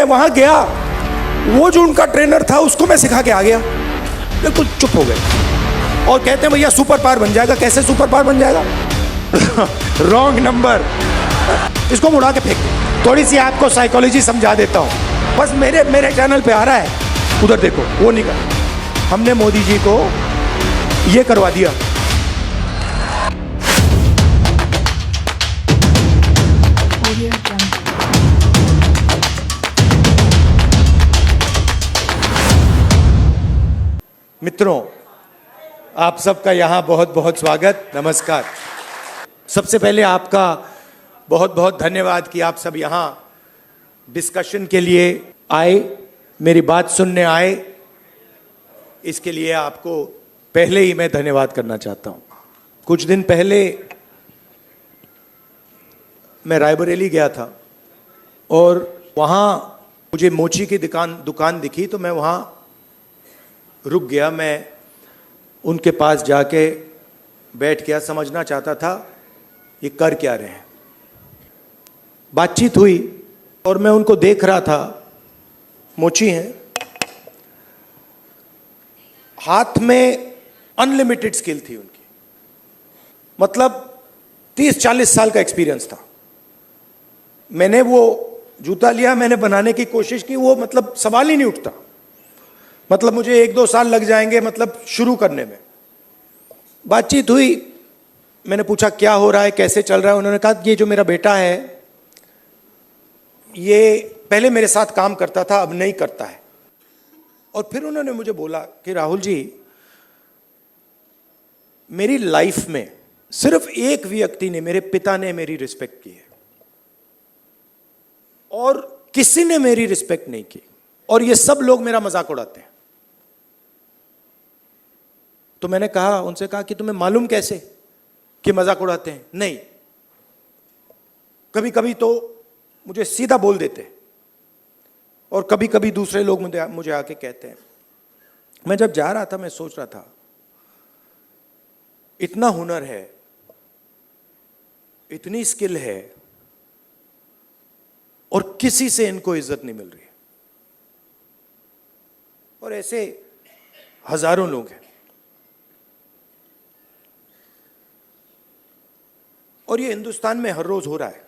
वहां गया, वो जो उनका ट्रेनर था उसको मैं सिखा के आ गया। बिल्कुल चुप हो गए और कहते हैं भैया सुपर पावर बन जाएगा। कैसे सुपर पावर बन जाएगा? Wrong number. इसको मुड़ा के फेंक दो। थोड़ी सी आपको साइकोलॉजी समझा देता हूं, बस मेरे चैनल पे आ रहा है, उधर देखो, वो नहीं कर। हमने मोदी जी को ये करवा दिया। मित्रों, आप सबका यहाँ बहुत बहुत स्वागत, नमस्कार। सबसे पहले आपका बहुत बहुत धन्यवाद कि आप सब यहाँ डिस्कशन के लिए आए, मेरी बात सुनने आए। इसके लिए आपको पहले ही मैं धन्यवाद करना चाहता हूँ। कुछ दिन पहले मैं रायबरेली गया था और वहाँ मुझे मोची की दुकान दिखी, तो मैं वहाँ रुक गया। मैं उनके पास जाके बैठ गया, समझना चाहता था ये कर क्या रहे हैं। बातचीत हुई और मैं उनको देख रहा था। मोची हैं, हाथ में अनलिमिटेड स्किल थी उनकी, मतलब 30-40 साल का एक्सपीरियंस था। मैंने वो जूता लिया, मैंने बनाने की कोशिश की, वो मतलब सवाल ही नहीं उठता। मतलब मुझे 1-2 साल लग जाएंगे मतलब शुरू करने में। बातचीत हुई, मैंने पूछा क्या हो रहा है, कैसे चल रहा है। उन्होंने कहा ये जो मेरा बेटा है ये पहले मेरे साथ काम करता था, अब नहीं करता है। और फिर उन्होंने मुझे बोला कि राहुल जी, मेरी लाइफ में सिर्फ एक व्यक्ति ने, मेरे पिता ने मेरी रिस्पेक्ट की है और किसी ने मेरी रिस्पेक्ट नहीं की, और ये सब लोग मेरा मजाक उड़ाते हैं। तो मैंने कहा, उनसे कहा कि तुम्हें मालूम कैसे कि मजाक उड़ाते हैं? नहीं, कभी कभी तो मुझे सीधा बोल देते और कभी कभी दूसरे लोग मुझे आके कहते हैं। मैं जब जा रहा था मैं सोच रहा था, इतना हुनर है, इतनी स्किल है और किसी से इनको इज्जत नहीं मिल रही है। और ऐसे हजारों लोग हैं और ये हिंदुस्तान में हर रोज हो रहा है।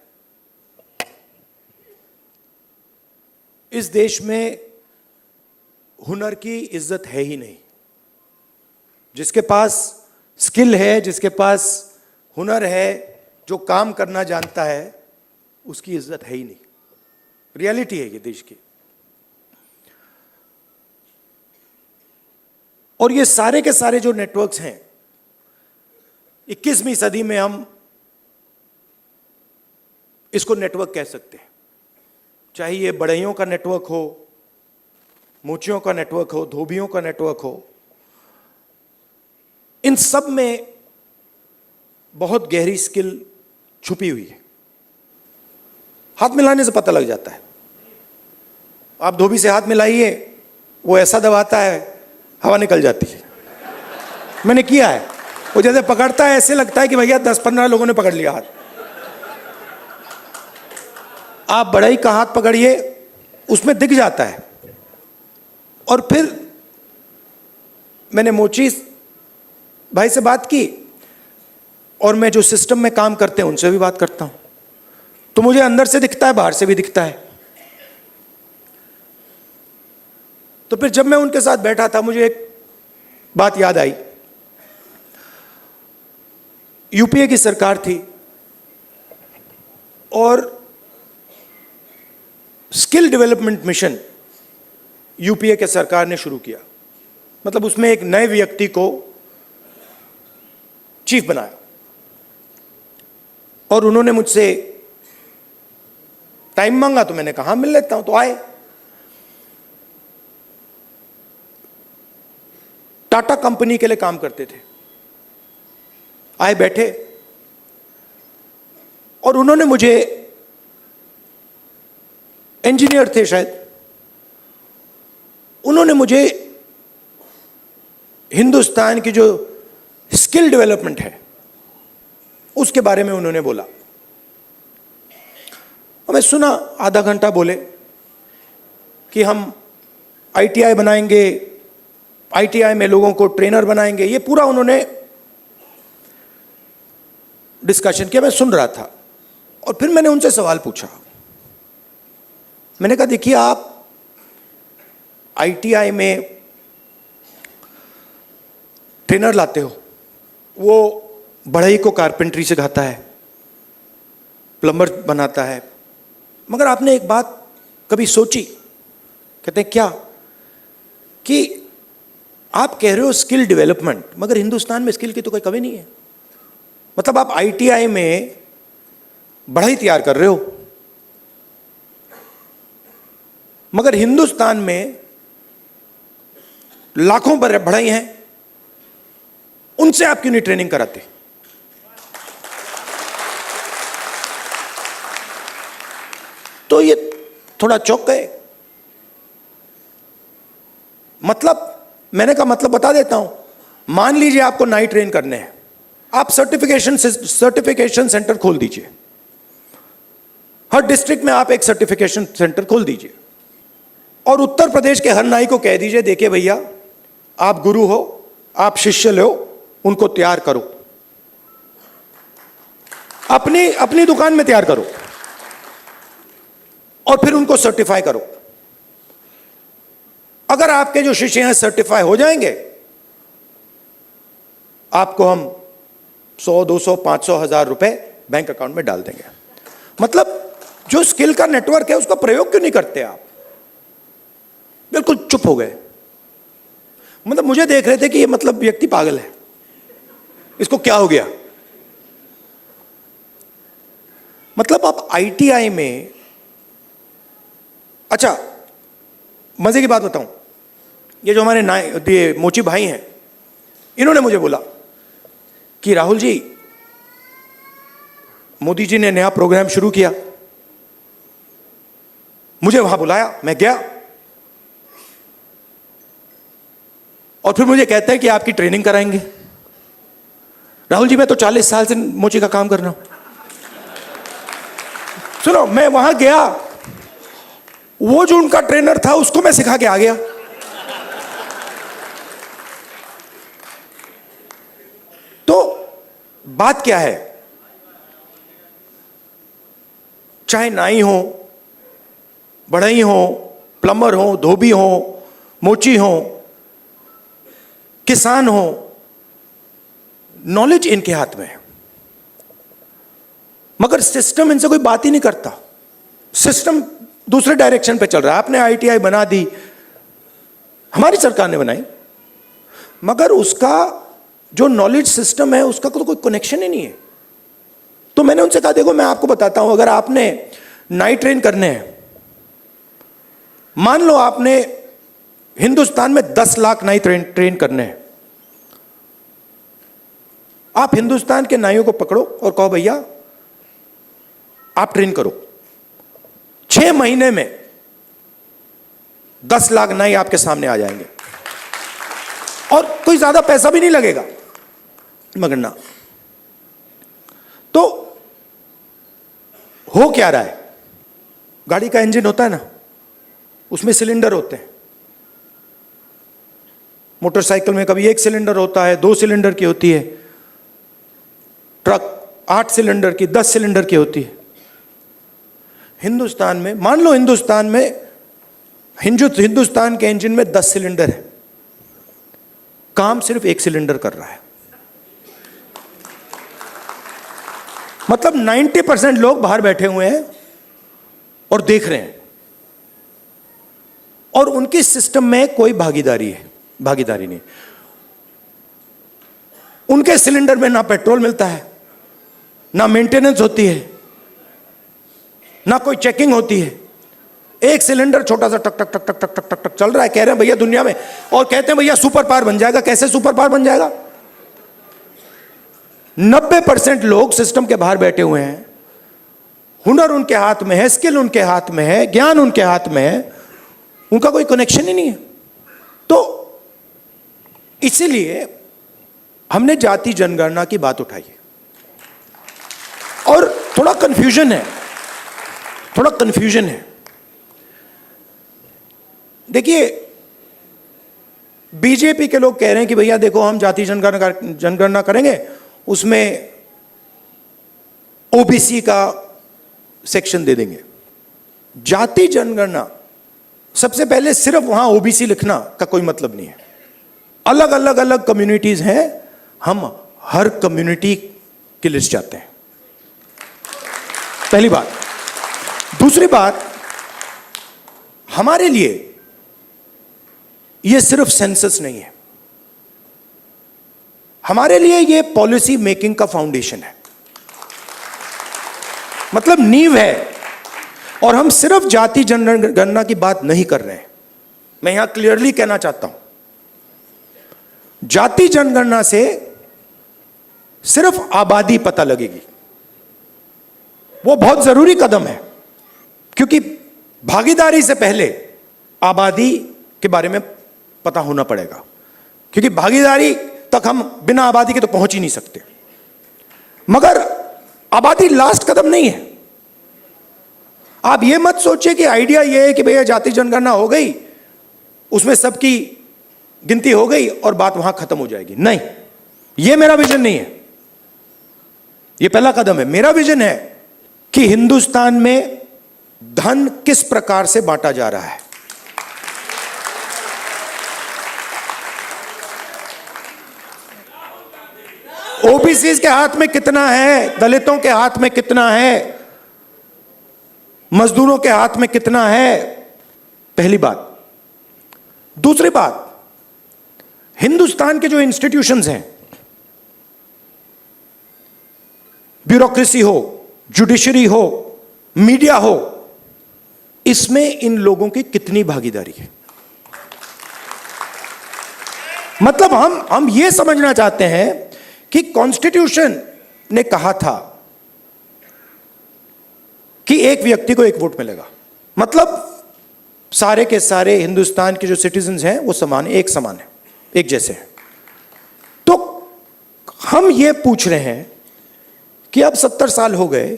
इस देश में हुनर की इज्जत है ही नहीं। जिसके पास स्किल है, जिसके पास हुनर है, जो काम करना जानता है, उसकी इज्जत है ही नहीं। रियलिटी है ये देश की। और ये सारे के सारे जो नेटवर्क्स हैं, 21वीं सदी में हम इसको नेटवर्क कह सकते हैं। चाहे ये बढ़इयों का नेटवर्क हो, मोचियों का नेटवर्क हो, धोबियों का नेटवर्क हो, इन सब में बहुत गहरी स्किल छुपी हुई है। हाथ मिलाने से पता लग जाता है। आप धोबी से हाथ मिलाइए, वो ऐसा दबाता है हवा निकल जाती है। मैंने किया है। वो जैसे पकड़ता है ऐसे लगता है कि भैया 10-15 लोगों ने पकड़ लिया हाथ। आप बढ़ई का हाथ पकड़िए, उसमें दिख जाता है। और फिर मैंने मोची भाई से बात की और मैं जो सिस्टम में काम करते हैं उनसे भी बात करता हूं, तो मुझे अंदर से दिखता है, बाहर से भी दिखता है। तो फिर जब मैं उनके साथ बैठा था, मुझे एक बात याद आई। यूपीए की सरकार थी और स्किल डेवलपमेंट मिशन यूपीए के सरकार ने शुरू किया। मतलब उसमें एक नए व्यक्ति को चीफ बनाया और उन्होंने मुझसे टाइम मांगा, तो मैंने कहा मिल लेता हूं। तो आए। टाटा कंपनी के लिए काम करते थे। आए, बैठे और उन्होंने मुझे, इंजीनियर थे शायद, उन्होंने मुझे हिंदुस्तान की जो स्किल डेवलपमेंट है उसके बारे में उन्होंने बोला। और मैं सुना, आधा घंटा बोले। कि हम ITI बनाएंगे, ITI में लोगों को ट्रेनर बनाएंगे, ये पूरा उन्होंने डिस्कशन किया। मैं सुन रहा था और फिर मैंने उनसे सवाल पूछा। मैंने कहा देखिए, आप ITI में ट्रेनर लाते हो, वो बढ़ई को कारपेंट्री सिखाता है, प्लम्बर बनाता है, मगर आपने एक बात कभी सोची? कहते हैं क्या? कि आप कह रहे हो स्किल डेवलपमेंट, मगर हिंदुस्तान में स्किल की तो कोई कमी नहीं है। मतलब आप ITI में बढ़ई तैयार कर रहे हो, मगर हिंदुस्तान में लाखों बढ़ई हैं, उनसे आप क्यों नहीं ट्रेनिंग कराते? तो ये थोड़ा चौंक गए। मतलब मैंने कहा मतलब बता देता हूं। मान लीजिए आपको नाई ट्रेन करने हैं, आप सर्टिफिकेशन सेंटर खोल दीजिए। हर डिस्ट्रिक्ट में आप एक सर्टिफिकेशन सेंटर खोल दीजिए और उत्तर प्रदेश के हर नाई को कह दीजिए, देखिए भैया, आप गुरु हो, आप शिष्य लो, उनको तैयार करो, अपनी दुकान में तैयार करो और फिर उनको सर्टिफाई करो। अगर आपके जो शिष्य हैं सर्टिफाई हो जाएंगे, आपको हम 100, 200, 500, 1000 रुपए बैंक अकाउंट में डाल देंगे। मतलब जो स्किल का नेटवर्क है उसका प्रयोग क्यों नहीं करते आप? बिल्कुल चुप हो गए। मतलब मुझे देख रहे थे कि ये मतलब व्यक्ति पागल है, इसको क्या हो गया? मतलब आप ITI में, अच्छा मजे की बात बताऊं, ये जो हमारे ये मोची भाई हैं, इन्होंने मुझे बोला कि राहुल जी, मोदी जी ने नया प्रोग्राम शुरू किया, मुझे वहां बुलाया, मैं गया और फिर मुझे कहते हैं कि आपकी ट्रेनिंग कराएंगे। राहुल जी, मैं तो 40 साल से मोची का काम कर रहा हूं। सुनो, मैं वहां गया, वो जो उनका ट्रेनर था उसको मैं सिखा के आ गया। तो बात क्या है? चाहे नाई हो, बढ़ई हो, प्लम्बर हो, धोबी हो, मोची हो, किसान हो, नॉलेज इनके हाथ में है, मगर सिस्टम इनसे कोई बात ही नहीं करता। सिस्टम दूसरे डायरेक्शन पे चल रहा है। आपने ITI बना दी, हमारी सरकार ने बनाई, मगर उसका जो नॉलेज सिस्टम है उसका तो कोई कनेक्शन ही नहीं है। तो मैंने उनसे कहा, देखो मैं आपको बताता हूं, अगर आपने नाई ट्रेन करने हैं, मान लो आपने हिंदुस्तान में 10 लाख नाई ट्रेन करने हैं, आप हिंदुस्तान के नाइयों को पकड़ो और कहो भैया आप ट्रेन करो। 6 महीने में 10 लाख नाई आपके सामने आ जाएंगे और कोई ज्यादा पैसा भी नहीं लगेगा, मगर ना। तो हो क्या रहा है? गाड़ी का इंजन होता है ना, उसमें सिलेंडर होते हैं। मोटरसाइकिल में कभी 1 सिलेंडर होता है, 2 सिलेंडर की होती है, ट्रक 8 सिलेंडर की, 10 सिलेंडर की होती है। हिंदुस्तान में, मान लो हिंदुस्तान के इंजन में 10 सिलेंडर है, काम सिर्फ 1 सिलेंडर कर रहा है। मतलब 90% लोग बाहर बैठे हुए हैं और देख रहे हैं, और उनकी सिस्टम में कोई भागीदारी नहीं। उनके सिलेंडर में ना पेट्रोल मिलता है, ना मेंटेनेंस होती है, ना कोई चेकिंग होती है। 1 सिलेंडर छोटा सा टक टक टक टक टक टक टक टक चल रहा है। कह रहे हैं भैया दुनिया में, और कहते हैं भैया सुपर पावर बन जाएगा। कैसे सुपर पावर बन जाएगा? 90% लोग सिस्टम के बाहर बैठे हुए हैं, हुनर उनके हाथ में है, स्किल उनके हाथ में है, ज्ञान उनके हाथ में है, उनका कोई कनेक्शन ही नहीं है। तो इसीलिए हमने जाति जनगणना की बात उठाई है और थोड़ा कंफ्यूजन है। देखिए, बीजेपी के लोग कह रहे हैं कि भैया देखो हम जाति जनगणना करेंगे, उसमें ओबीसी का सेक्शन दे देंगे। जाति जनगणना, सबसे पहले सिर्फ वहां ओबीसी लिखना का कोई मतलब नहीं है। अलग अलग अलग कम्युनिटीज हैं, हम हर कम्युनिटी की लिस्ट चाहते हैं, पहली बात। दूसरी बात, हमारे लिए यह सिर्फ सेंसस नहीं है, हमारे लिए यह पॉलिसी मेकिंग का फाउंडेशन है, मतलब नींव है। और हम सिर्फ जाति जनगणना की बात नहीं कर रहे हैं, मैं यहां क्लियरली कहना चाहता हूं, जाति जनगणना से सिर्फ आबादी पता लगेगी, वो बहुत जरूरी कदम है, क्योंकि भागीदारी से पहले आबादी के बारे में पता होना पड़ेगा, क्योंकि भागीदारी तक हम बिना आबादी के तो पहुंच ही नहीं सकते। मगर आबादी लास्ट कदम नहीं है। आप ये मत सोचिए कि आइडिया ये है कि भैया जाति जनगणना हो गई, उसमें सबकी गिनती हो गई और बात वहां खत्म हो जाएगी। नहीं, ये मेरा विजन नहीं है, ये पहला कदम है। मेरा विजन है कि हिंदुस्तान में धन किस प्रकार से बांटा जा रहा है, ओबीसी के हाथ में कितना है, दलितों के हाथ में कितना है, मजदूरों के हाथ में कितना है, पहली बात। दूसरी बात, हिंदुस्तान के जो इंस्टीट्यूशंस हैं, ब्यूरोक्रेसी हो, जुडिशरी हो, मीडिया हो, इसमें इन लोगों की कितनी भागीदारी है। मतलब हम यह समझना चाहते हैं कि कॉन्स्टिट्यूशन ने कहा था कि एक व्यक्ति को एक वोट मिलेगा, मतलब सारे के सारे हिंदुस्तान के जो सिटीजन्स हैं वो समान, एक समान है, एक जैसे हैं। तो हम ये पूछ रहे हैं कि अब 70 साल हो गए,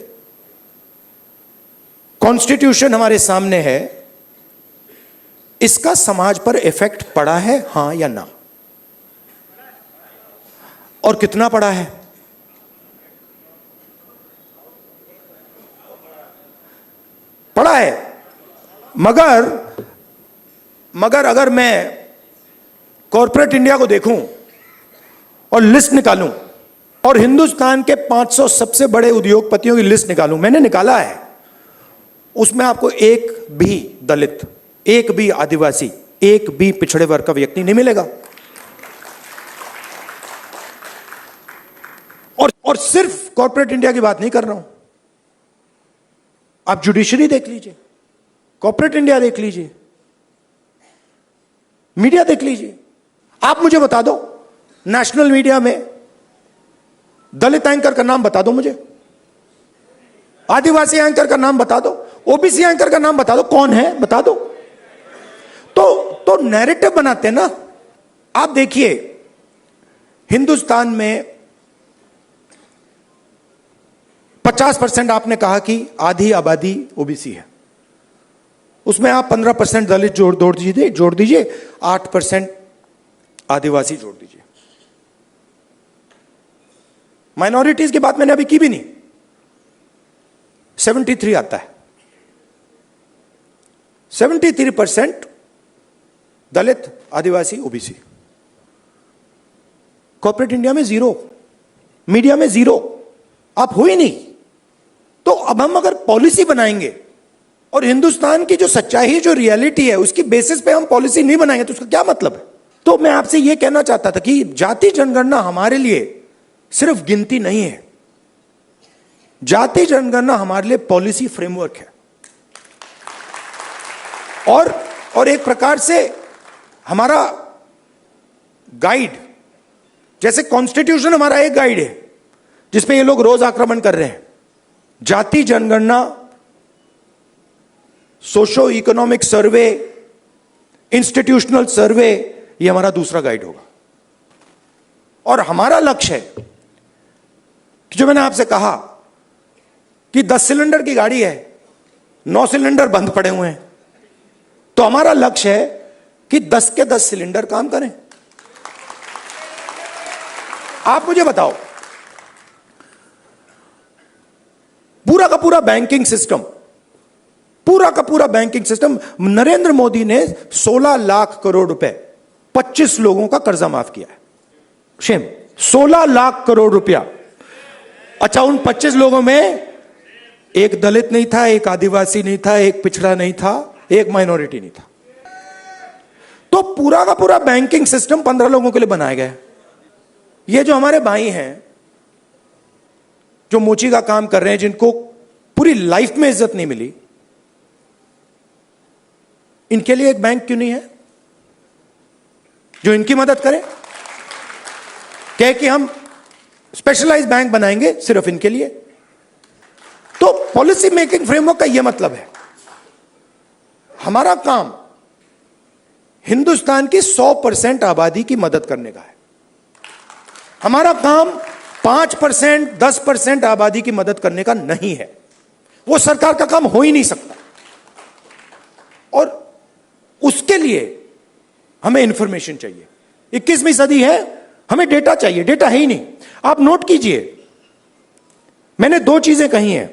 कॉन्स्टिट्यूशन हमारे सामने है, इसका समाज पर इफेक्ट पड़ा है, हां या ना, और कितना पड़ा है? पड़ा है। मगर अगर मैं कॉर्पोरेट इंडिया को देखूं और लिस्ट निकालूं और हिंदुस्तान के 500 सबसे बड़े उद्योगपतियों की लिस्ट निकालूं, मैंने निकाला है, उसमें आपको एक भी दलित, एक भी आदिवासी, एक भी पिछड़े वर्ग का व्यक्ति नहीं मिलेगा। और सिर्फ कॉर्पोरेट इंडिया की बात नहीं कर रहा हूं, आप जुडिशरी देख लीजिए, कॉर्पोरेट इंडिया देख लीजिए, मीडिया देख लीजिए। आप मुझे बता दो, नेशनल मीडिया में दलित एंकर का नाम बता दो मुझे, आदिवासी एंकर का नाम बता दो, ओबीसी एंकर का नाम बता दो, कौन है बता दो। तो नैरेटिव बनाते हैं ना। आप देखिए, हिंदुस्तान में 50% आपने कहा कि आधी आबादी ओबीसी है, उसमें आप 15% दलित जोड़ दीजिए, 8% आदिवासी जोड़ दीजिए। माइनॉरिटीज की बात मैंने अभी की भी नहीं, 73 आता है। 73% दलित, आदिवासी, ओबीसी। कॉर्पोरेट इंडिया में 0, मीडिया में 0, आप हो ही नहीं। तो अब हम अगर पॉलिसी बनाएंगे और हिंदुस्तान की जो सच्चाई, जो रियलिटी है, उसकी बेसिस पे हम पॉलिसी नहीं बनाएंगे तो उसका क्या मतलब है? तो मैं आपसे यह कहना चाहता था कि जाति जनगणना हमारे लिए सिर्फ गिनती नहीं है, जाति जनगणना हमारे लिए पॉलिसी फ्रेमवर्क है, और एक प्रकार से हमारा गाइड, जैसे कॉन्स्टिट्यूशन हमारा एक गाइड है जिसपे ये लोग रोज आक्रमण कर रहे हैं, जाति जनगणना, सोशो इकोनॉमिक सर्वे, इंस्टीट्यूशनल सर्वे, ये हमारा दूसरा गाइड होगा। और हमारा लक्ष्य है कि जो मैंने आपसे कहा कि 10 सिलेंडर की गाड़ी है, 9 सिलेंडर बंद पड़े हुए हैं, तो हमारा लक्ष्य है कि 10 के 10 सिलेंडर काम करें? आप मुझे बताओ, पूरा का पूरा बैंकिंग सिस्टम, पूरा का पूरा बैंकिंग सिस्टम, नरेंद्र मोदी ने 16 लाख करोड़ रुपए 25 लोगों का कर्जा माफ किया है। शेम, 16 लाख करोड़ रुपया। अच्छा, उन 25 लोगों में एक दलित नहीं था, एक आदिवासी नहीं था, एक पिछड़ा नहीं था, एक माइनॉरिटी नहीं था। तो पूरा का पूरा बैंकिंग सिस्टम 15 लोगों के लिए बनाया गया है। ये जो हमारे भाई हैं जो मोची का काम कर रहे हैं, जिनको पूरी लाइफ में इज्जत नहीं मिली, इनके लिए एक बैंक क्यों नहीं है जो इनकी मदद करे? कहे कि हम स्पेशलाइज्ड बैंक बनाएंगे सिर्फ इनके लिए। तो पॉलिसी मेकिंग फ्रेमवर्क का यह मतलब है, हमारा काम हिंदुस्तान की 100% आबादी की मदद करने का है। हमारा काम 5%, 10% आबादी की मदद करने का नहीं है। वो सरकार का काम हो ही नहीं सकता। और उसके लिए हमें इंफॉर्मेशन चाहिए। 21वीं सदी है, हमें डेटा चाहिए। डेटा है ही नहीं। आप नोट कीजिए, मैंने 2 चीजें कही हैं।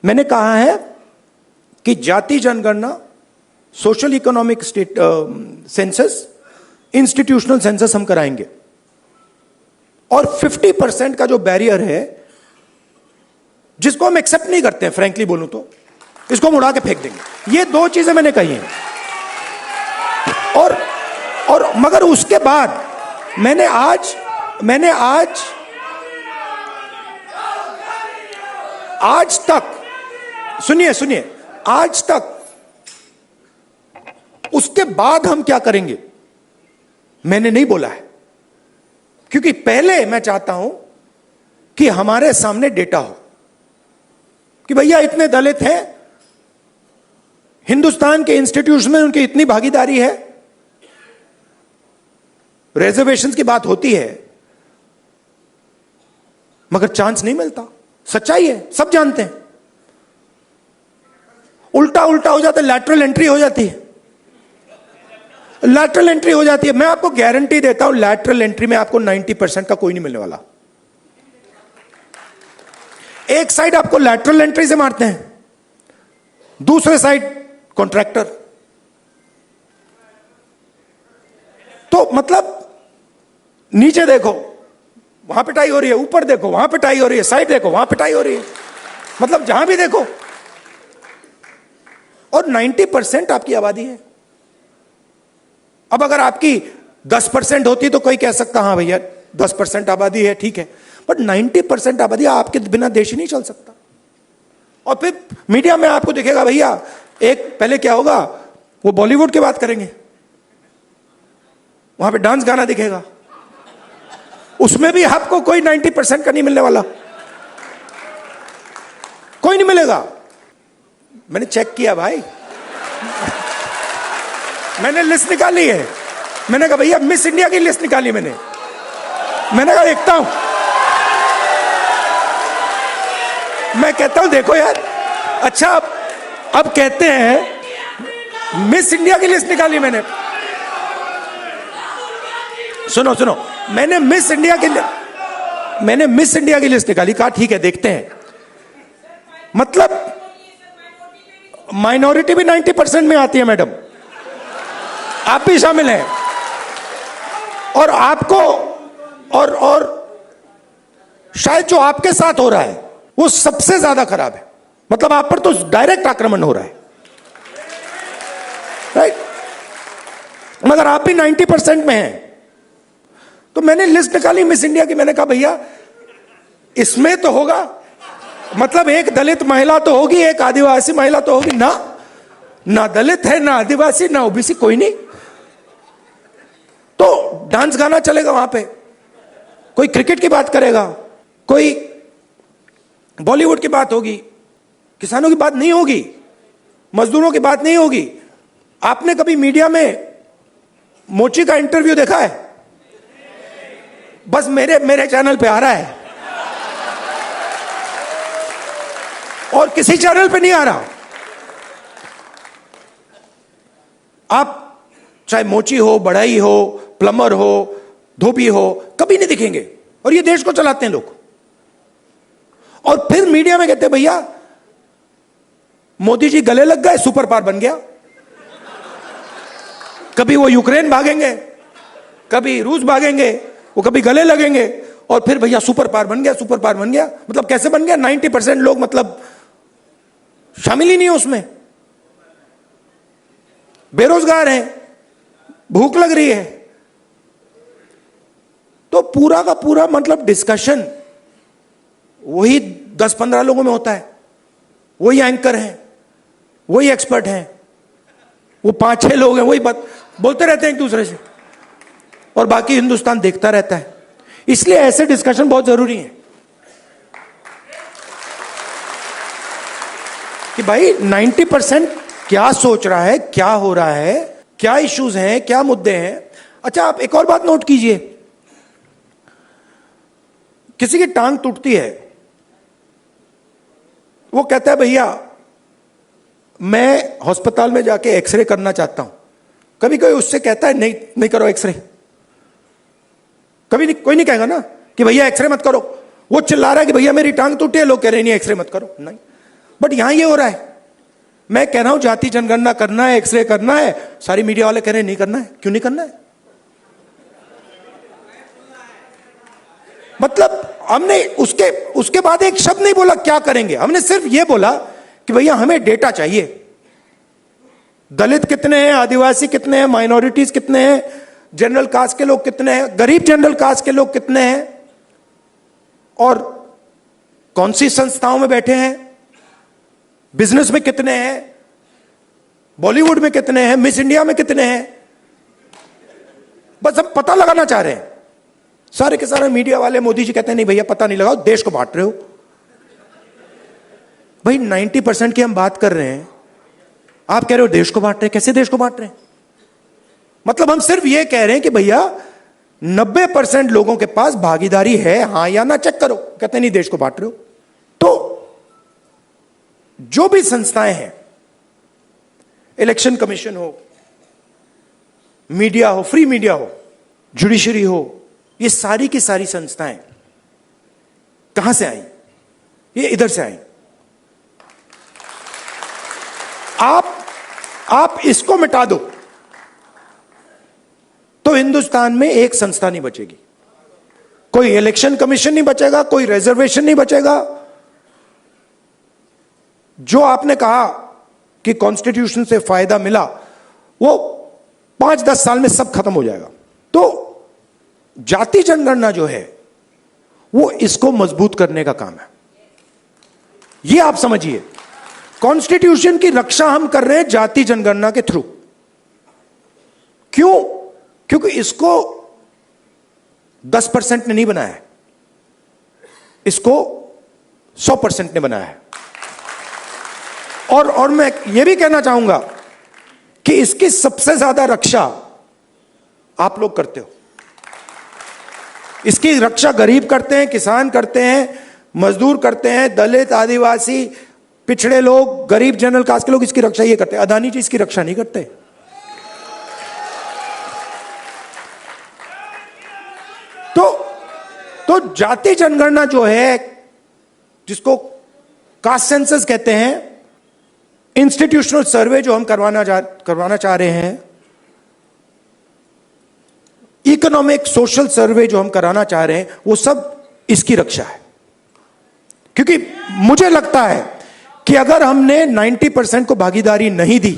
मैंने कहा है कि जाति जनगणना, social economic state census, institutional census हम कराएंगे। और 50% का जो बैरियर है, जिसको हम एक्सेप्ट नहीं करते हैं, फ्रैंकली बोलूं तो, इसको हम उड़ा के फेंक देंगे। ये 2 चीजें मैंने कही हैं। और मगर उसके बाद मैंने आज तक, सुनिए, आज तक उसके बाद हम क्या करेंगे मैंने नहीं बोला है। क्योंकि पहले मैं चाहता हूं कि हमारे सामने डेटा हो कि भैया इतने दलित हैं, हिंदुस्तान के इंस्टीट्यूशन में उनकी इतनी भागीदारी है। रिजर्वेशन की बात होती है मगर चांस नहीं मिलता। सच्चाई है, सब जानते हैं। उल्टा हो जाता है, लैटरल एंट्री हो जाती है। लैटरल एंट्री हो जाती है। मैं आपको गारंटी देता हूं, लैटरल एंट्री में आपको 90% का कोई नहीं मिलने वाला। एक साइड आपको लैटरल एंट्री से मारते हैं, दूसरे साइड कॉन्ट्रैक्टर। तो मतलब नीचे देखो वहां पिटाई हो रही है, ऊपर देखो वहां पिटाई हो रही है, साइड देखो वहां पिटाई हो रही है, मतलब जहां भी देखो। और 90% आपकी आबादी है। अब अगर आपकी 10% होती तो कोई कह सकता हाँ भैया 10% आबादी है, ठीक है। बट 90% आबादी, आपके बिना देश ही नहीं चल सकता। और फिर मीडिया में आपको दिखेगा भैया, एक पहले क्या होगा, वो बॉलीवुड की बात करेंगे, वहां पे डांस गाना दिखेगा, उसमें भी आपको कोई 90% का नहीं मिलने वाला, कोई नहीं मिलेगा। मैंने चेक किया भाई, मैंने लिस्ट निकाली है। मैंने कहा भैया मिस इंडिया की लिस्ट निकाली मैंने कहा देखता हूं। मैं कहता हूं देखो यार, अच्छा अब कहते हैं मिस इंडिया की लिस्ट निकाली मैंने। सुनो, मैंने मिस इंडिया की लिस्ट निकाली। कहा ठीक है देखते हैं। मतलब माइनॉरिटी भी 90% में आती है मैडम, आप भी शामिल हैं। और आपको और शायद जो आपके साथ हो रहा है वो सबसे ज्यादा खराब है। मतलब आप पर तो डायरेक्ट आक्रमण हो रहा है, राइट? मगर आप भी 90% में हैं। तो मैंने लिस्ट निकाली मिस इंडिया की। मैंने कहा भैया इसमें तो होगा, मतलब एक दलित महिला तो होगी, एक आदिवासी महिला तो होगी। ना दलित है, ना आदिवासी, ना ओबीसी, कोई नहीं। तो डांस गाना चलेगा वहां पे, कोई क्रिकेट की बात करेगा, कोई बॉलीवुड की बात होगी, किसानों की बात नहीं होगी, मजदूरों की बात नहीं होगी। आपने कभी मीडिया में मोची का इंटरव्यू देखा है? बस मेरे चैनल पे आ रहा है और किसी चैनल पे नहीं आ रहा। आप चाहे मोची हो, बढ़ई हो, प्लम्बर हो, धोबी हो, कभी नहीं दिखेंगे। और ये देश को चलाते हैं लोग। और फिर मीडिया में कहते हैं भैया मोदी जी गले लग गए, सुपर पावर बन गया। कभी वो यूक्रेन भागेंगे, कभी रूस भागेंगे, वो कभी गले लगेंगे, और फिर भैया सुपर पावर बन गया, सुपर पावर बन गया। मतलब कैसे बन गया? 90% लोग मतलब शामिल ही नहीं है उसमें, बेरोजगार हैं, भूख लग रही है। तो पूरा का पूरा मतलब डिस्कशन वही 10-15 लोगों में होता है, वही एंकर हैं, वही एक्सपर्ट हैं, वो 5-6 लोग हैं, वही बात बोलते रहते हैं एक दूसरे से, और बाकी हिंदुस्तान देखता रहता है। इसलिए ऐसे डिस्कशन बहुत जरूरी है कि भाई 90% क्या सोच रहा है, क्या हो रहा है, क्या इश्यूज हैं, क्या मुद्दे हैं। अच्छा, आप एक और बात नोट कीजिए, किसी की टांग टूटती है, वो कहता है भैया मैं अस्पताल में जाके एक्सरे करना चाहता हूं। कभी कोई उससे कहता है नहीं नहीं करो एक्सरे? कभी नहीं, कोई नहीं कहेगा ना कि भैया एक्सरे मत करो। वो चिल्ला रहा है कि भैया मेरी टांग टूटी है, लोग कह रहे हैं नहीं एक्सरे मत करो, नहीं। बट यहां ये हो रहा है, मैं कह रहा हूं जाति जनगणना करना है, एक्सरे करना है, सारी मीडिया वाले कह रहे हैं नहीं करना है। क्यों नहीं करना है? मतलब हमने उसके बाद एक शब्द नहीं बोला क्या करेंगे, हमने सिर्फ यह बोला कि भैया हमें डेटा चाहिए। दलित कितने हैं, आदिवासी कितने हैं, माइनॉरिटीज कितने हैं, जनरल कास्ट के लोग कितने हैं, गरीब जनरल कास्ट के लोग कितने हैं, और कौन सी संस्थाओं में बैठे हैं, बिजनेस में कितने हैं, बॉलीवुड में कितने हैं, मिस इंडिया में कितने हैं। बस हम पता लगाना चाह रहे हैं। सारे के सारे मीडिया वाले, मोदी जी कहते हैं नहीं भैया पता नहीं लगाओ, देश को बांट रहे हो। भाई 90% की हम बात कर रहे हैं, आप कह रहे हो देश को बांट रहे हैं। कैसे देश को बांट रहे हैं? मतलब हम सिर्फ ये कह रहे हैं कि भैया 90% लोगों के पास भागीदारी है, हां या ना, चेक करो। कहते हैं नहीं देश को बांट रहे हो। तो जो भी संस्थाएं हैं, इलेक्शन कमीशन हो, मीडिया हो, फ्री मीडिया हो, जुडिशरी हो, ये सारी की सारी संस्थाएं कहां से आई? ये इधर से आई। आप इसको मिटा दो तो हिंदुस्तान में एक संस्था नहीं बचेगी। कोई इलेक्शन कमीशन नहीं बचेगा, कोई रिजर्वेशन नहीं बचेगा। जो आपने कहा कि कॉन्स्टिट्यूशन से फायदा मिला, वो 5-10 साल में सब खत्म हो जाएगा। तो जाति जनगणना जो है वो इसको मजबूत करने का काम है। ये आप समझिए, कॉन्स्टिट्यूशन की रक्षा हम कर रहे हैं जाति जनगणना के थ्रू। क्यों? क्योंकि इसको 10% ने नहीं बनाया है, इसको 100% ने बनाया है। और मैं यह भी कहना चाहूंगा कि इसकी सबसे ज्यादा रक्षा आप लोग करते हो। इसकी रक्षा गरीब करते हैं, किसान करते हैं, मजदूर करते हैं, दलित, आदिवासी, पिछड़े लोग, गरीब जनरल कास्ट के लोग इसकी रक्षा ये करते हैं। अदानी जी इसकी रक्षा नहीं करते। तो जाति जनगणना जो है, जिसको कास्ट सेंसस कहते हैं, इंस्टीट्यूशनल सर्वे जो हम करवाना चाह रहे हैं, इकोनॉमिक सोशल सर्वे जो हम कराना चाह रहे हैं, वो सब इसकी रक्षा है। क्योंकि मुझे लगता है कि अगर हमने 90% को भागीदारी नहीं दी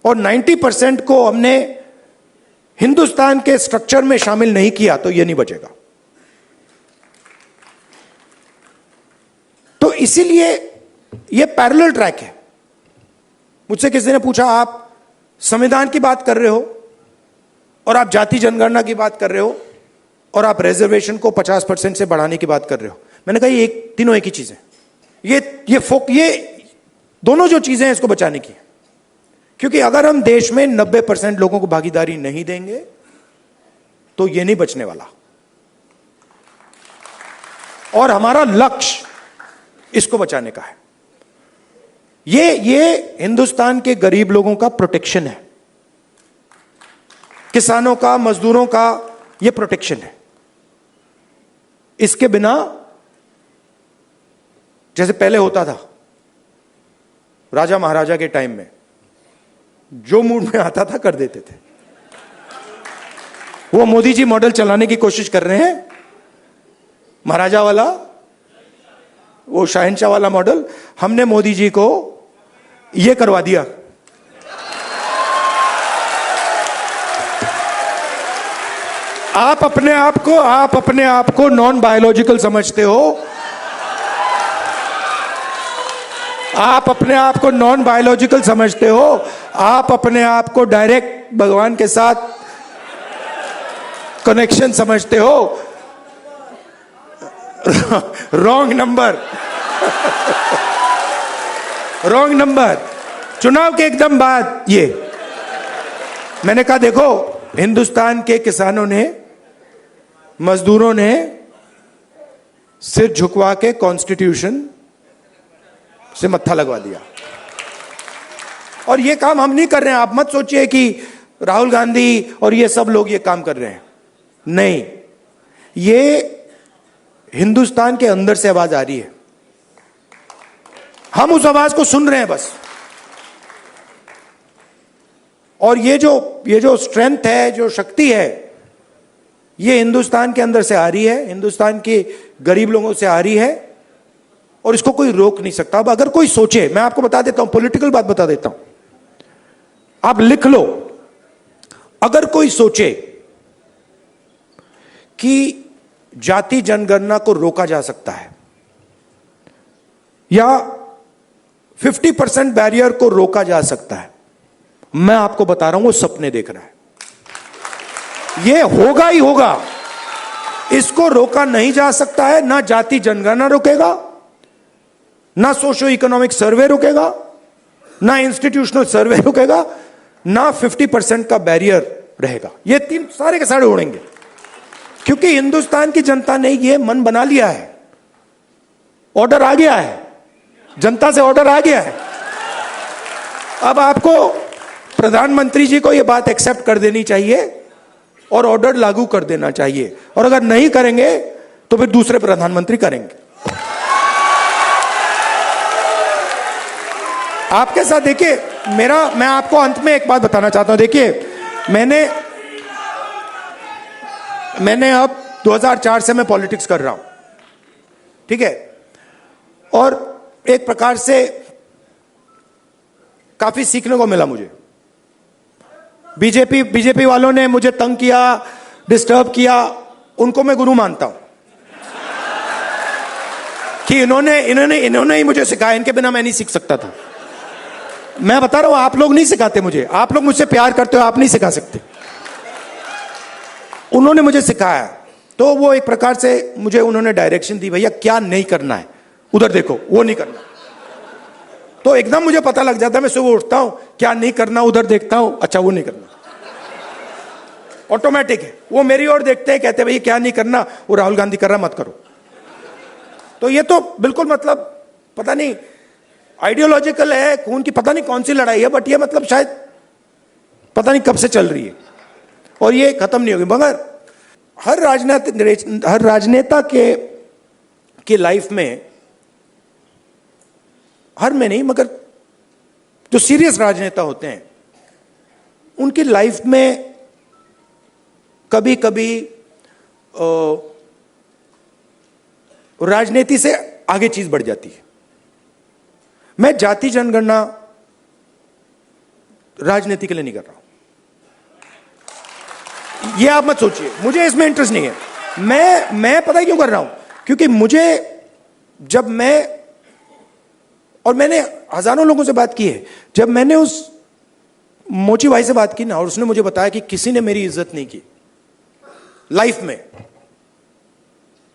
और 90% को हमने हिंदुस्तान के स्ट्रक्चर में शामिल नहीं किया, तो यह नहीं बचेगा। तो इसीलिए यह पैरेलल ट्रैक है। मुझसे किसी ने पूछा, आप संविधान की बात कर रहे हो और आप जाति जनगणना की बात कर रहे हो और आप रिजर्वेशन को 50% से बढ़ाने की बात कर रहे हो। मैंने कहा ये तीनों एक ही चीज है। ये दोनों जो चीजें हैं इसको बचाने की है। क्योंकि अगर हम देश में 90% लोगों को भागीदारी नहीं देंगे तो ये नहीं बचने वाला। और हमारा लक्ष्य इसको बचाने का है। ये हिंदुस्तान के गरीब लोगों का प्रोटेक्शन है। किसानों का, मजदूरों का ये प्रोटेक्शन है। इसके बिना जैसे पहले होता था राजा महाराजा के टाइम में, जो मूड में आता था कर देते थे। वो मोदी जी मॉडल चलाने की कोशिश कर रहे हैं, महाराजा वाला, वो शहंशाह वाला मॉडल। हमने मोदी जी को यह करवा दिया। आप अपने आप को नॉन बायोलॉजिकल समझते हो, आप अपने आप को नॉन बायोलॉजिकल समझते हो, आप अपने आप को डायरेक्ट भगवान के साथ कनेक्शन समझते हो। Wrong number, wrong number. चुनाव के एकदम बाद ये मैंने कहा, देखो हिंदुस्तान के किसानों ने, मजदूरों ने सिर झुकवा के कॉन्स्टिट्यूशन से मत्था लगवा दिया। और ये काम हम नहीं कर रहे हैं। आप मत सोचिए कि राहुल गांधी और ये सब लोग ये काम कर रहे हैं, नहीं। ये हिंदुस्तान के अंदर से आवाज आ रही है, हम उस आवाज को सुन रहे हैं बस। और ये जो स्ट्रेंथ है, जो शक्ति है, ये हिंदुस्तान के अंदर से आ रही है, हिंदुस्तान के गरीब लोगों से आ रही है, और इसको कोई रोक नहीं सकता। अब अगर कोई सोचे, मैं आपको बता देता हूं, पॉलिटिकल बात बता देता हूं, आप लिख लो। अगर कोई सोचे कि जाति जनगणना को रोका जा सकता है या 50% बैरियर को रोका जा सकता है, मैं आपको बता रहा हूं वो सपने देख रहा है। ये होगा ही होगा, इसको रोका नहीं जा सकता है। ना जाति जनगणना रोकेगा, ना सोशो इकोनॉमिक सर्वे रुकेगा, ना इंस्टीट्यूशनल सर्वे रुकेगा, ना 50% का बैरियर रहेगा। ये तीन सारे के सारे उड़ेंगे, क्योंकि हिंदुस्तान की जनता ने ये मन बना लिया है। ऑर्डर आ गया है, जनता से ऑर्डर आ गया है। अब आपको प्रधानमंत्री जी को यह बात एक्सेप्ट कर देनी चाहिए और ऑर्डर लागू कर देना चाहिए। और अगर नहीं करेंगे तो फिर दूसरे प्रधानमंत्री करेंगे। आपके साथ देखिए, मैं आपको अंत में एक बात बताना चाहता हूं। देखिए, मैंने अब 2004 से मैं पॉलिटिक्स कर रहा हूं, ठीक है, और एक प्रकार से काफी सीखने को मिला मुझे। बीजेपी वालों ने मुझे तंग किया, डिस्टर्ब किया, उनको मैं गुरु मानता हूं कि इन्होंने ही मुझे सिखाया, इनके बिना मैं नहीं सीख सकता था। मैं बता रहा हूं, आप लोग नहीं सिखाते मुझे, आप लोग मुझसे प्यार करते हो, आप नहीं सिखा सकते। उन्होंने मुझे सिखाया, तो वो एक प्रकार से मुझे उन्होंने डायरेक्शन दी, भैया क्या नहीं करना है, उधर देखो, वो नहीं करना। तो एकदम मुझे पता लग जाता है, मैं सुबह उठता हूं, क्या नहीं करना, उधर देखता हूं, अच्छा वो नहीं करना, ऑटोमेटिक है। वो मेरी ओर देखते हैं, कहते हैं भैया क्या नहीं करना, वो राहुल गांधी कर रहा, मत करो। तो ये तो बिल्कुल मतलब पता नहीं आइडियोलॉजिकल है, खून की पता नहीं कौन सी लड़ाई है, बट ये मतलब शायद पता नहीं कब से चल रही है और ये खत्म नहीं होगी। मगर हर राजनेता के लाइफ में, हर में नहीं मगर जो सीरियस राजनेता होते हैं उनकी लाइफ में कभी कभी राजनीति से आगे चीज बढ़ जाती है। मैं जाति जनगणना राजनीति के लिए नहीं कर रहा हूं, ये आप मत सोचिए, मुझे इसमें इंटरेस्ट नहीं है। मैं पता है क्यों कर रहा हूं, क्योंकि मुझे जब मैंने हजारों लोगों से बात की है, जब मैंने उस मोची भाई से बात की ना, और उसने मुझे बताया कि किसी ने मेरी इज्जत नहीं की लाइफ में,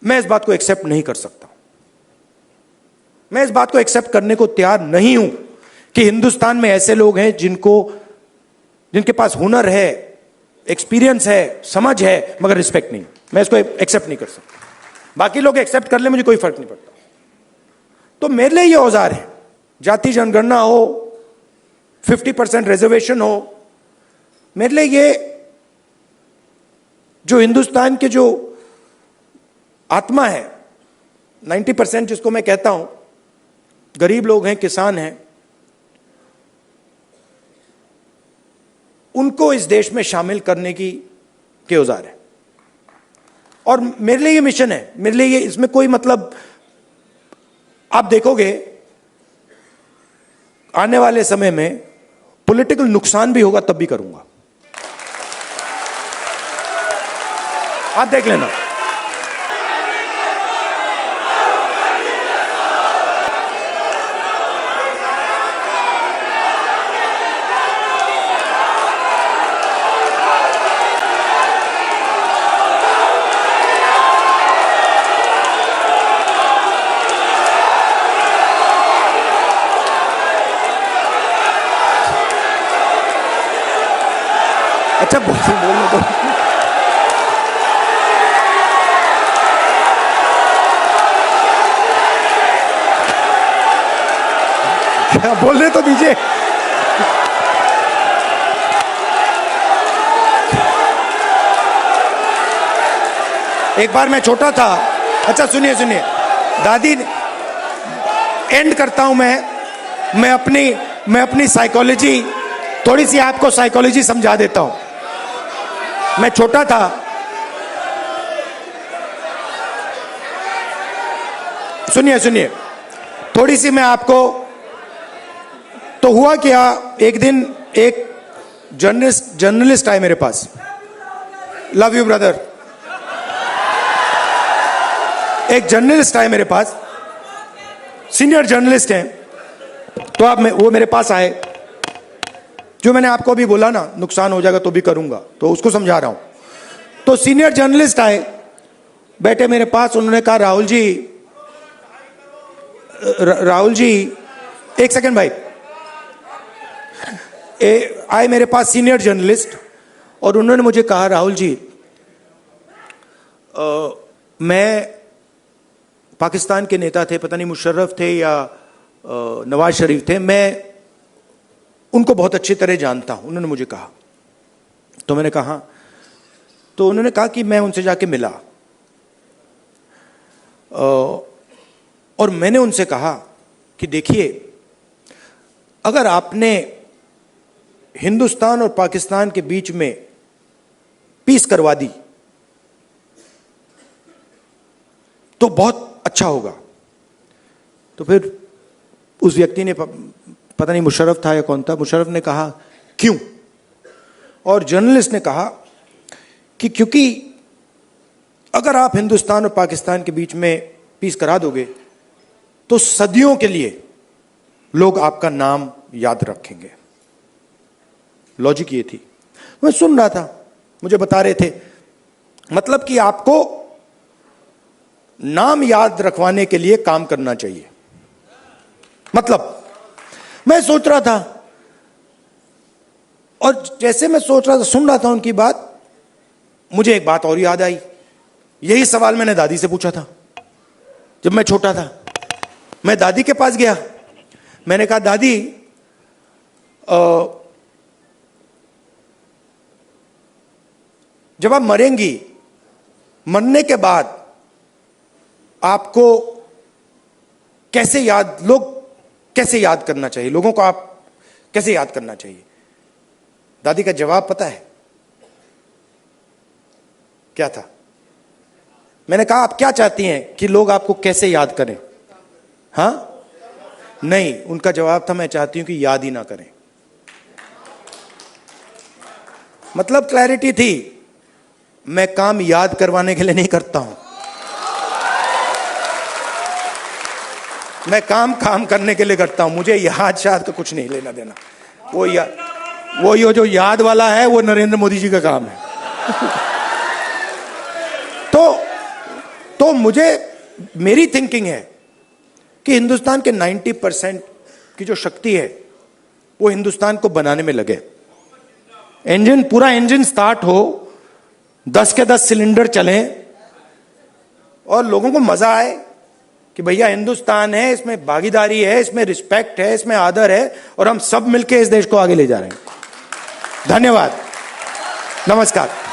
मैं इस बात को एक्सेप्ट नहीं कर सकता। मैं इस बात को एक्सेप्ट करने को तैयार नहीं हूं कि हिंदुस्तान में ऐसे लोग हैं जिनके पास हुनर है, एक्सपीरियंस है, समझ है, मगर रिस्पेक्ट नहीं। मैं इसको एक्सेप्ट नहीं कर सकता। बाकी लोग एक्सेप्ट कर ले, मुझे कोई फर्क नहीं पड़ता। तो मेरे लिए ये औजार है, जाति जनगणना हो, 50% रिजर्वेशन हो, मेरे लिए ये जो हिंदुस्तान के जो आत्मा है, 90% जिसको मैं कहता हूं, गरीब लोग हैं, किसान हैं, उनको इस देश में शामिल करने के औजार है। और मेरे लिए ये मिशन है, मेरे लिए ये, इसमें कोई मतलब, आप देखोगे आने वाले समय में पॉलिटिकल नुकसान भी होगा तब भी करूंगा, आप देख लेना। अच्छा बोलने दो। क्या बोलने तो दीजिए। एक बार मैं छोटा था, अच्छा सुनिए सुनिए, दादी, एंड करता हूं मैं अपनी साइकोलॉजी, थोड़ी सी आपको साइकोलॉजी समझा देता हूं। मैं छोटा था, सुनिए सुनिए, थोड़ी सी मैं आपको, तो हुआ क्या, एक दिन एक जर्नलिस्ट आए मेरे पास, लव यू ब्रदर, एक जर्नलिस्ट आए मेरे पास, सीनियर जर्नलिस्ट हैं, तो वो मेरे पास आए, जो मैंने आपको अभी बोला ना, नुकसान हो जाएगा तो भी करूंगा, तो उसको समझा रहा हूं। तो सीनियर जर्नलिस्ट आए, बैठे मेरे पास, उन्होंने कहा राहुल जी, एक सेकंड भाई, आए मेरे पास सीनियर जर्नलिस्ट, और उन्होंने मुझे कहा राहुल जी, मैं पाकिस्तान के नेता थे, पता नहीं मुशर्रफ थे या नवाज शरीफ थे, मैं उनको बहुत अच्छी तरह जानता हूं, उन्होंने मुझे कहा। तो मैंने कहा, तो उन्होंने कहा कि मैं उनसे जाके मिला, और मैंने उनसे कहा कि देखिए, अगर आपने हिंदुस्तान और पाकिस्तान के बीच में पीस करवा दी तो बहुत अच्छा होगा। तो फिर उस व्यक्ति ने, पता नहीं मुशर्रफ था या कौन था, मुशर्रफ ने कहा क्यों, और जर्नलिस्ट ने कहा कि क्योंकि अगर आप हिंदुस्तान और पाकिस्तान के बीच में पीस करा दोगे तो सदियों के लिए लोग आपका नाम याद रखेंगे। लॉजिक ये थी, मैं सुन रहा था, मुझे बता रहे थे, मतलब कि आपको नाम याद रखवाने के लिए काम करना चाहिए। मतलब मैं सोच रहा था, और जैसे मैं सोच रहा था, सुन रहा था उनकी बात, मुझे एक बात और याद आई। यही सवाल मैंने दादी से पूछा था जब मैं छोटा था। मैं दादी के पास गया, मैंने कहा दादी, जब आप मरेंगी, मरने के बाद आपको लोग कैसे याद करना चाहिए, लोगों को आप कैसे याद करना चाहिए? दादी का जवाब पता है क्या था? मैंने कहा आप क्या चाहती हैं कि लोग आपको कैसे याद करें? हाँ, नहीं, उनका जवाब था मैं चाहती हूं कि याद ही ना करें। मतलब क्लैरिटी थी, मैं काम याद करवाने के लिए नहीं करता हूं, मैं काम करने के लिए करता हूं। मुझे याद शायद का कुछ नहीं लेना देना। वो ये जो याद वाला है वो नरेंद्र मोदी जी का काम है। तो मुझे, मेरी थिंकिंग है कि हिंदुस्तान के 90% की जो शक्ति है वो हिंदुस्तान को बनाने में लगे। पूरा इंजन स्टार्ट हो, 10 के 10 सिलेंडर चलें और लोगों को मजा आए कि भैया हिंदुस्तान है, इसमें भागीदारी है, इसमें रिस्पेक्ट है, इसमें आदर है, और हम सब मिलकर इस देश को आगे ले जा रहे हैं। धन्यवाद, नमस्कार।